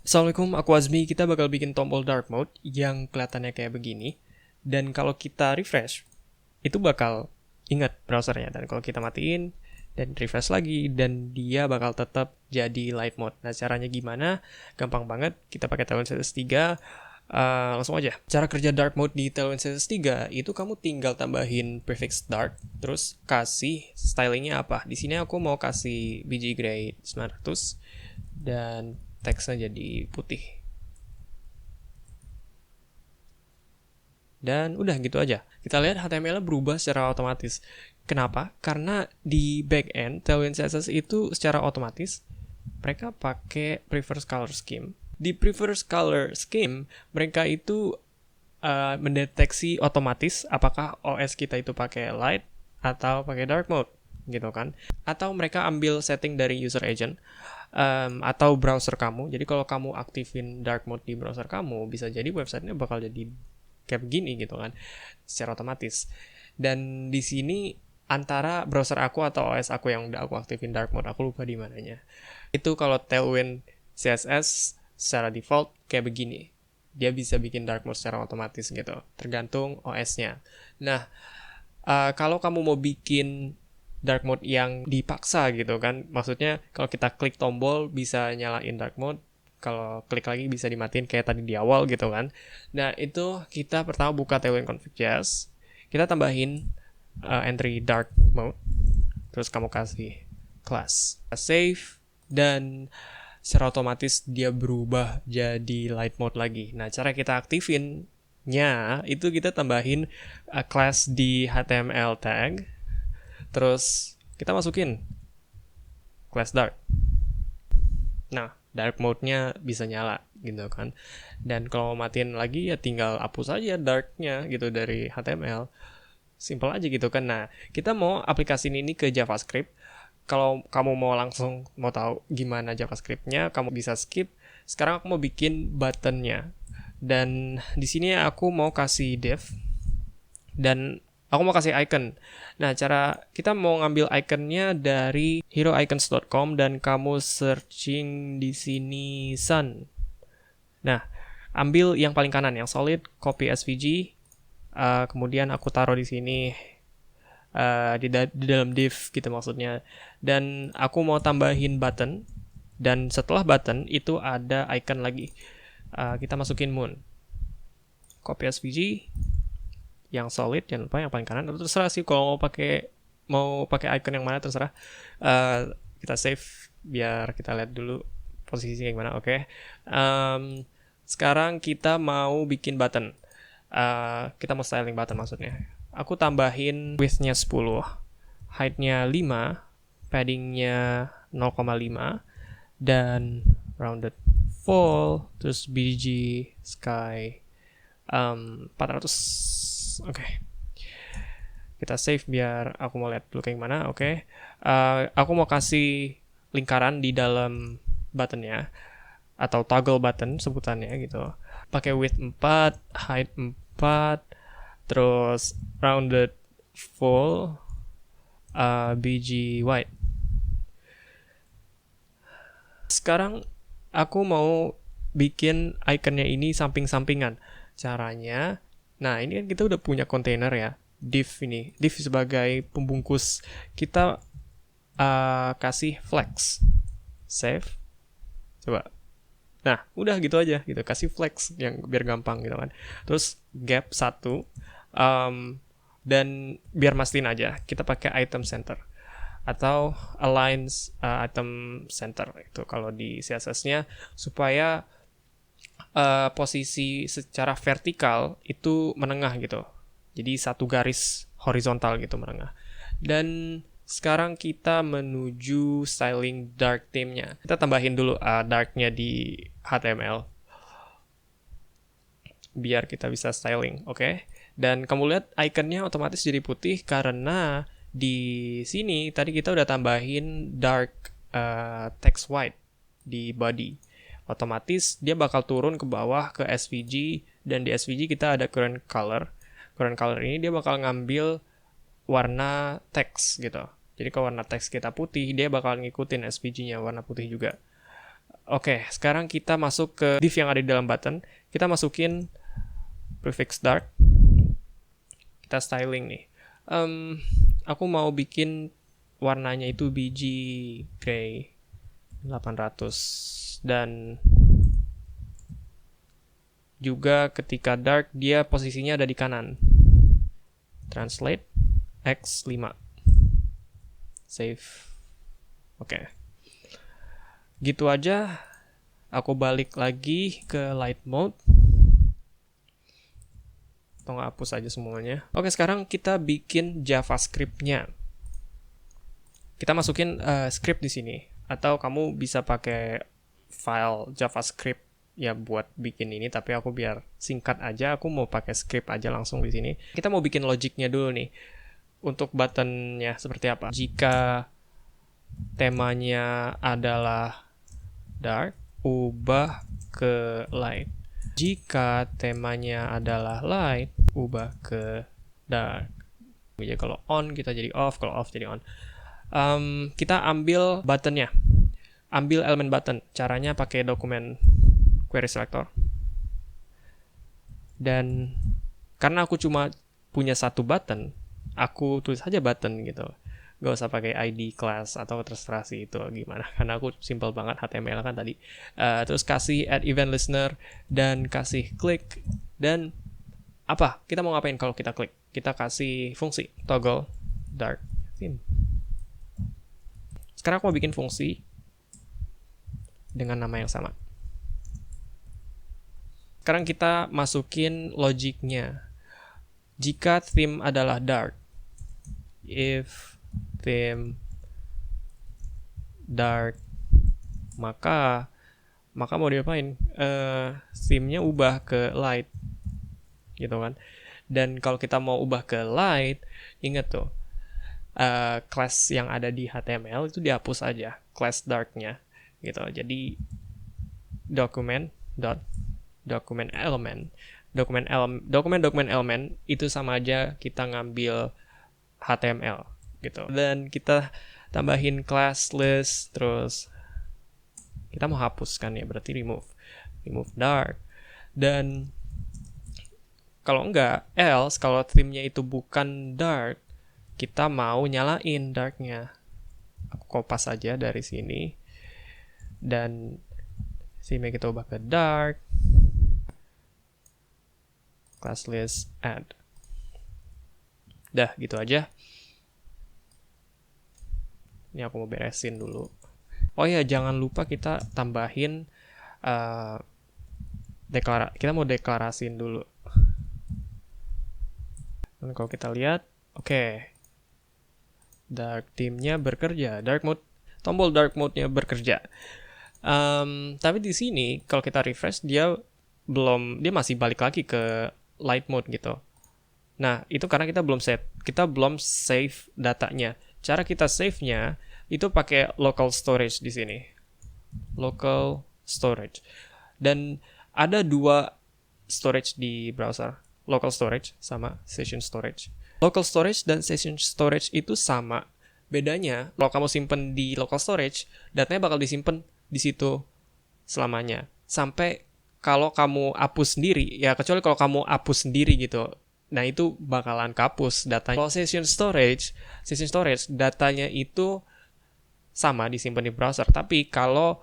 Assalamualaikum, aku Azmi. Kita bakal bikin tombol dark mode yang kelihatannya kayak begini. Dan kalau kita refresh, itu bakal ingat browsernya. Dan kalau kita matiin dan refresh lagi, dan dia bakal tetap jadi light mode. Nah, caranya gimana? Gampang banget. Kita pakai Tailwind CSS3. Langsung aja. Cara kerja dark mode di Tailwind CSS3 itu kamu tinggal tambahin prefix dark, terus kasih stylingnya apa. Di sini aku mau kasih bg gray 900 dan teksnya jadi putih. Dan udah gitu aja. Kita lihat HTML-nya berubah secara otomatis. Kenapa? Karena di backend Tailwind CSS itu secara otomatis mereka pakai prefers color scheme. Di prefers color scheme mereka itu mendeteksi otomatis apakah OS kita itu pakai light atau pakai dark mode gitu kan. Atau mereka ambil setting dari user agent atau browser kamu. Jadi kalau kamu aktifin dark mode di browser kamu, bisa jadi websitenya bakal jadi kayak begini gitu kan, secara otomatis. Dan di sini antara browser aku atau OS aku yang udah aku aktifin dark mode, aku lupa di mananya. Itu kalau Tailwind CSS secara default kayak begini. Dia bisa bikin dark mode secara otomatis gitu, tergantung OS-nya. Nah, kalau kamu mau bikin dark mode yang dipaksa gitu kan, maksudnya kalau kita klik tombol bisa nyalain dark mode, kalau klik lagi bisa dimatiin kayak tadi di awal gitu kan. Nah, itu kita pertama buka Tailwind config.js, kita tambahin entry dark mode, terus kamu kasih class save, dan secara otomatis dia berubah jadi light mode lagi. Nah, cara kita aktifinnya itu kita tambahin class di HTML tag, terus kita masukin class dark. Nah, dark mode-nya bisa nyala gitu kan. Dan kalau mau matiin lagi ya tinggal hapus aja dark-nya gitu dari HTML. Simple aja gitu kan. Nah, kita mau aplikasiin ini ke JavaScript. Kalau kamu mau langsung mau tahu gimana JavaScript-nya, kamu bisa skip. Sekarang aku mau bikin button-nya. Dan di sini aku mau kasih div dan aku mau kasih icon. Nah, cara kita mau ngambil iconnya dari heroicons.com dan kamu searching di sini sun. Nah, ambil yang paling kanan yang solid, copy SVG, kemudian aku taruh di sini di dalam div gitu maksudnya. Dan aku mau tambahin button, dan setelah button itu ada icon lagi. Kita masukin moon, copy SVG, yang solid, jangan lupa yang paling kanan. Atau terserah sih kalau mau pakai icon yang mana terserah. Kita save biar kita lihat dulu posisinya gimana. Oke. Sekarang kita mau bikin button. Kita mau styling button maksudnya. Aku tambahin width-nya 10, height-nya 5, padding-nya 0,5, dan rounded fall, terus BG sky 400. Oke. Kita save biar aku mau lihat dulu kayak gimana. Oke. Aku mau kasih lingkaran di dalam buttonnya atau toggle button sebutannya gitu. Pakai width 4, height 4, terus rounded full, BG white. Sekarang aku mau bikin iconnya ini samping-sampingan. Caranya, nah ini kan kita udah punya kontainer ya, div ini. Div sebagai pembungkus. Kita kasih flex. Save. Coba. Nah, udah gitu aja gitu. Kasih flex yang biar gampang gitu kan. Terus gap 1. Dan biar mastiin aja, kita pakai item center atau align item center itu kalau di CSS-nya, supaya posisi secara vertikal itu menengah gitu. Jadi satu garis horizontal gitu menengah. Dan sekarang kita menuju styling dark theme-nya. Kita tambahin dulu dark-nya di HTML biar kita bisa styling, oke? Dan kamu lihat ikonnya otomatis jadi putih karena di sini tadi kita udah tambahin dark text white di body. Otomatis dia bakal turun ke bawah ke SVG, dan di SVG kita ada current color. Current color ini dia bakal ngambil warna teks gitu. Jadi kalau warna teks kita putih, dia bakal ngikutin SVG-nya warna putih juga. Oke, sekarang kita masuk ke div yang ada di dalam button. Kita masukin prefix dark. Kita styling nih. Aku mau bikin warnanya itu bg gray 800, dan juga ketika dark dia posisinya ada di kanan. Translate X5. Save. Oke. Gitu aja. Aku balik lagi ke light mode. Atau nggak hapus aja semuanya. Oke, sekarang kita bikin JavaScript-nya. Kita masukin script di sini. Atau kamu bisa pakai file JavaScript ya buat bikin ini, tapi aku biar singkat aja, aku mau pakai script aja langsung di sini. Kita mau bikin logiknya dulu nih. Untuk buttonnya seperti apa? Jika temanya adalah dark, ubah ke light. Jika temanya adalah light, ubah ke dark. Jadi kalau on kita jadi off, kalau off jadi on. Kita ambil buttonnya, ambil elemen button. Caranya pakai dokumen query selector. Dan karena aku cuma punya satu button, aku tulis aja button gitu. Gak usah pakai ID class atau terserah sih itu gimana, karena aku simple banget HTML kan tadi. Terus kasih add event listener dan kasih klik. Dan apa kita mau ngapain kalau kita klik? Kita kasih fungsi toggle dark theme. Sekarang aku mau bikin fungsi dengan nama yang sama. Sekarang kita masukin logiknya. Jika theme adalah dark, if theme dark, maka mau diapain? Theme-nya ubah ke light, gitu kan? Dan kalau kita mau ubah ke light, ingat tuh, class yang ada di HTML itu dihapus aja, class dark-nya, gitu. Jadi dokumen element itu sama aja kita ngambil HTML gitu. Dan kita tambahin class list, terus kita mau hapus kan ya, berarti remove dark. Dan kalau enggak, else kalau theme-nya itu bukan dark, kita mau nyalain dark-nya. Aku kopas aja dari sini. Dan theme-nya kita ubah ke dark. Class list add. Dah, gitu aja. Ini aku mau beresin dulu. Oh ya, jangan lupa kita tambahin kita mau deklarasiin dulu. Dan kalau kita lihat, oke. Dark theme-nya bekerja, tombol dark mode-nya bekerja. Tapi di sini kalau kita refresh dia masih balik lagi ke light mode gitu. Nah, itu karena kita belum save datanya. Cara kita save-nya itu pakai local storage di sini. Local storage. Dan ada dua storage di browser. Local storage sama session storage. Local storage dan session storage itu sama. Bedanya, kalau kamu simpen di local storage, datanya bakal disimpan di situ selamanya. Sampai kalau kamu hapus sendiri, ya kecuali kalau kamu hapus sendiri gitu. Nah, itu bakalan kapus datanya. Kalau session storage datanya itu sama disimpan di browser. Tapi kalau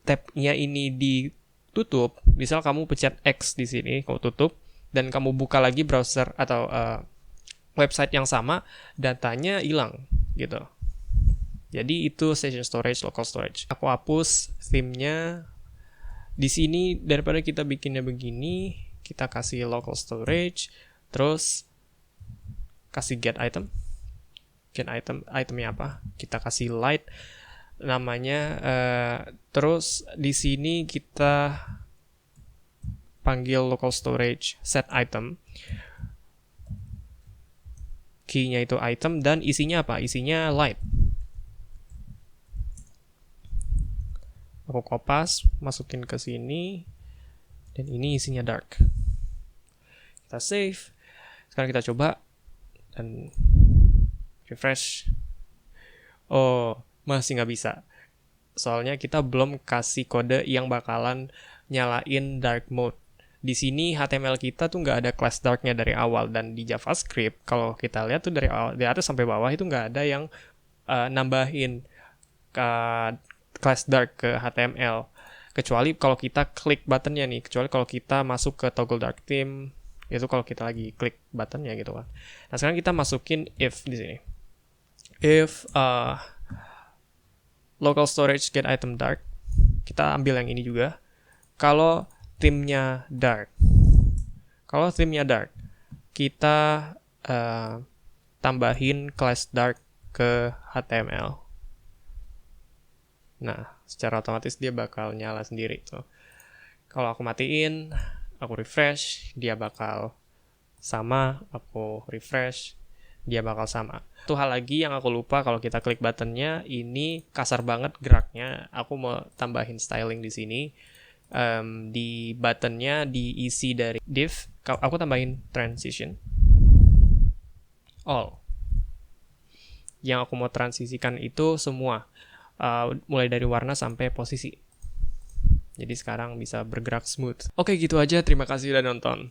tab-nya ini ditutup, misal kamu pencet X di sini, kamu tutup, dan kamu buka lagi browser atau website yang sama, datanya hilang gitu. Jadi itu session storage, local storage. Aku hapus theme-nya. Di sini daripada kita bikinnya begini, kita kasih local storage, terus kasih get item. Itemnya apa? Kita kasih light namanya. Terus di sini kita panggil local storage set item. Key-nya itu item dan isinya apa? Isinya light. Aku kopas, masukin ke sini, dan ini isinya dark. Kita save. Sekarang kita coba dan refresh. Oh, masih nggak bisa. soalnya kita belum kasih kode yang bakalan nyalain dark mode. Di sini HTML kita tuh nggak ada class darknya dari awal, dan di JavaScript kalau kita lihat tuh dari awal, dari atas sampai bawah itu nggak ada yang nambahin class dark ke HTML, kecuali kalau kita klik buttonnya nih, kecuali kalau kita masuk ke toggle dark theme, itu kalau kita lagi klik buttonnya gitu kan. Nah sekarang kita masukin if di sini, if local storage get item dark, kita ambil yang ini juga. Kalau theme-nya dark, kita tambahin class dark ke HTML. Nah, secara otomatis dia bakal nyala sendiri tuh. Kalau aku matiin, aku refresh, dia bakal sama. Aku refresh, dia bakal sama. Satu hal lagi yang aku lupa, kalau kita klik buttonnya, ini kasar banget geraknya. Aku mau tambahin styling di sini. Di buttonnya diisi dari div, aku tambahin transition all. Yang aku mau transisikan itu semua, mulai dari warna sampai posisi. Jadi sekarang bisa bergerak smooth. Oke, gitu aja. Terima kasih udah nonton.